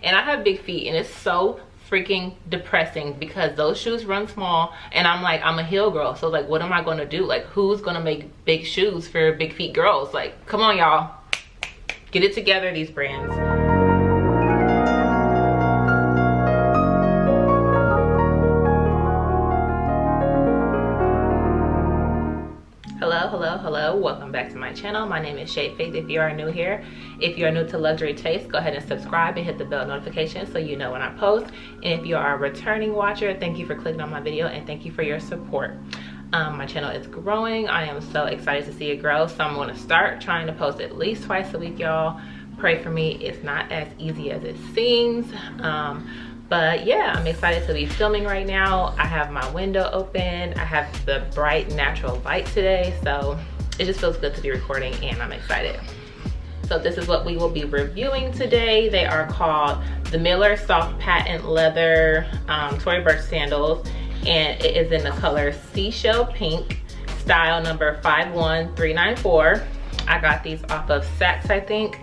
And I have big feet, and it's so freaking depressing because those shoes run small, and I'm like, I'm a heel girl, so like, what am I gonna do? Like, who's gonna make big shoes for big feet girls? Like, come on, y'all, get it together, these brands. Hello, welcome back to my channel. My name is Shade Faith. If you are new here, if you are new to luxury taste, go ahead and subscribe and hit the bell notification so you know when I post. And if you are a returning watcher, thank you for clicking on my video and thank you for your support. My channel is growing. I am so excited to see it grow, so I'm going to start trying to post at least twice a week, y'all. Pray for me. It's not as easy as it seems, but yeah, I'm excited to be filming right now. I have my window open. I have the bright natural light today, so it just feels good to be recording, and I'm excited. So this is what we will be reviewing today. They are called the Miller Soft Patent Leather Tory Burch Sandals, and it is in the color Seashell Pink, style number 51394. I got these off of Saks, I think.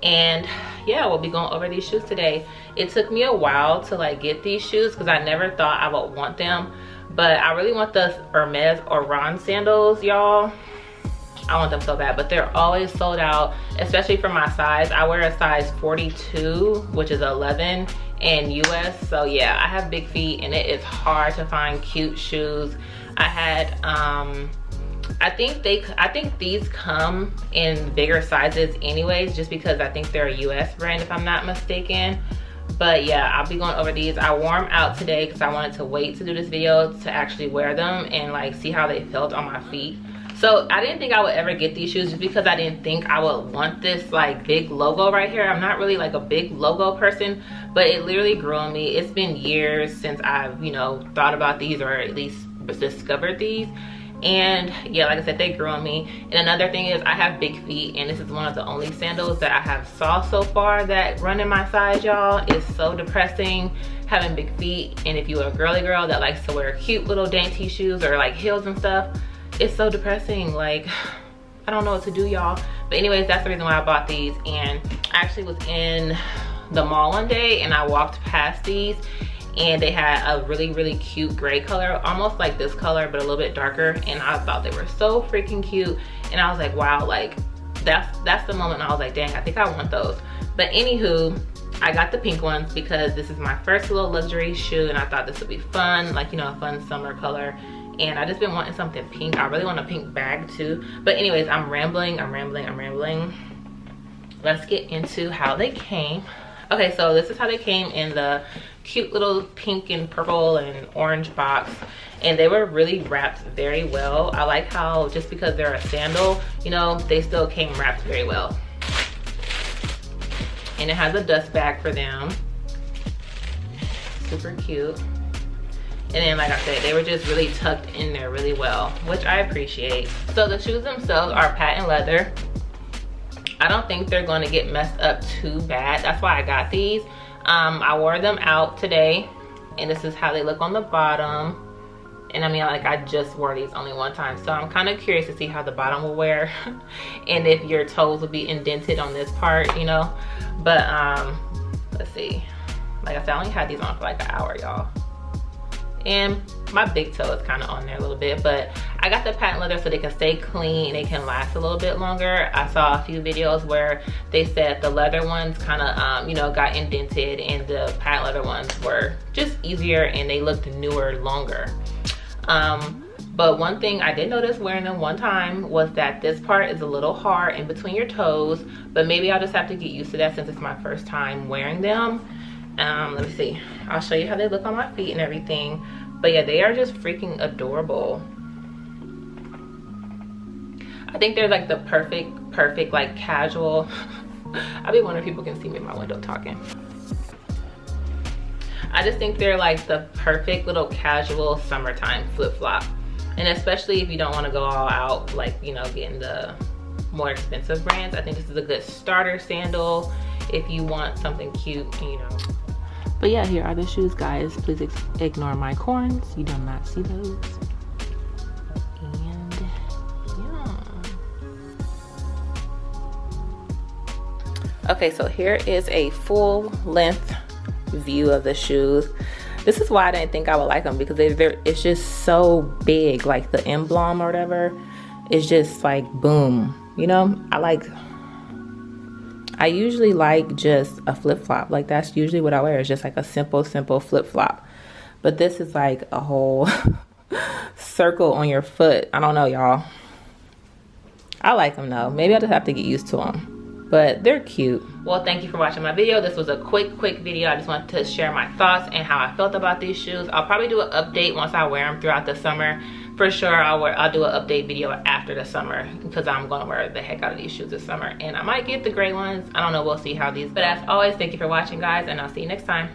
And yeah, we'll be going over these shoes today. It took me a while to like get these shoes because I never thought I would want them, but I really want the Hermes Oran sandals, y'all. I want them so bad, but they're always sold out, especially for my size. I wear a size 42, which is 11 in US. So yeah, I have big feet and it is hard to find cute shoes. I had I think these come in bigger sizes anyways, just because I think they're a US brand if I'm not mistaken. But yeah, I'll be going over these. I wore them out today because I wanted to wait to do this video to actually wear them and like see how they felt on my feet. So I didn't think I would ever get these shoes just because I didn't think I would want this like big logo right here. I'm not really like a big logo person, but it literally grew on me. It's been years since I've, you know, thought about these or at least discovered these. And yeah, like I said, they grew on me. And another thing is I have big feet, and this is one of the only sandals that I have saw so far that run in my size, y'all. It's so depressing having big feet. And if you're a girly girl that likes to wear cute little dainty shoes or like heels and stuff, it's so depressing. Like, I don't know what to do, y'all. But anyways, that's the reason why I bought these. And I actually was in the mall one day and I walked past these, and they had a really cute gray color, almost like this color but a little bit darker, and I thought they were so freaking cute. And I was like, wow, like that's the moment I was like, dang, I think I want those. But anywho, I got the pink ones because this is my first little luxury shoe, and I thought this would be fun, like, you know, a fun summer color. And I just been wanting something pink. I really want a pink bag too. But anyways, I'm rambling. Let's get into how they came. Okay, so this is how they came in the cute little pink and purple and orange box, and they were really wrapped very well. I like how just because they're a sandal, you know, they still came wrapped very well. And it has a dust bag for them. Super cute. And then, like I said, they were just really tucked in there really well, which I appreciate. So the shoes themselves are patent leather. I don't think they're going to get messed up too bad. That's why I got these. I wore them out today, and this is how they look on the bottom. And I mean, like, I just wore these only one time, so I'm kind of curious to see how the bottom will wear and if your toes will be indented on this part, you know. But let's see. Like I said, I only had these on for like an hour, y'all. And my big toe is kind of on there a little bit, but I got the patent leather so they can stay clean, they can last a little bit longer. I saw a few videos where they said the leather ones kind of you know, got indented, and the patent leather ones were just easier and they looked newer longer. But one thing I did notice wearing them one time was that this part is a little hard in between your toes, but maybe I'll just have to get used to that since it's my first time wearing them. Let me see, I'll show you how they look on my feet and everything. But yeah, they are just freaking adorable. I think they're like the perfect like casual. I be wondering if people can see me in my window talking. I just think they're like the perfect little casual summertime flip-flop. And especially if you don't want to go all out, like, you know, getting the more expensive brands. I think this is a good starter sandal if you want something cute, you know. But yeah, here are the shoes, guys. Please ignore my corns. You do not see those. And yeah. Okay, so here is a full length view of the shoes. This is why I didn't think I would like them, because it's just so big, like the emblem or whatever. It's just like boom, you know. I usually like just a flip-flop. Like that's usually what I wear. It's just like a simple flip-flop. But this is like a whole circle on your foot. I don't know, y'all. I like them though. Maybe I'll just have to get used to them, but they're cute. Well, thank you for watching my video. This was a quick video. I just wanted to share my thoughts and how I felt about these shoes. I'll probably do an update once I wear them throughout the summer. For sure, I'll do an update video after the summer, because I'm gonna wear the heck out of these shoes this summer, and I might get the gray ones. I don't know, we'll see how these. But as always, thank you for watching, guys, and I'll see you next time.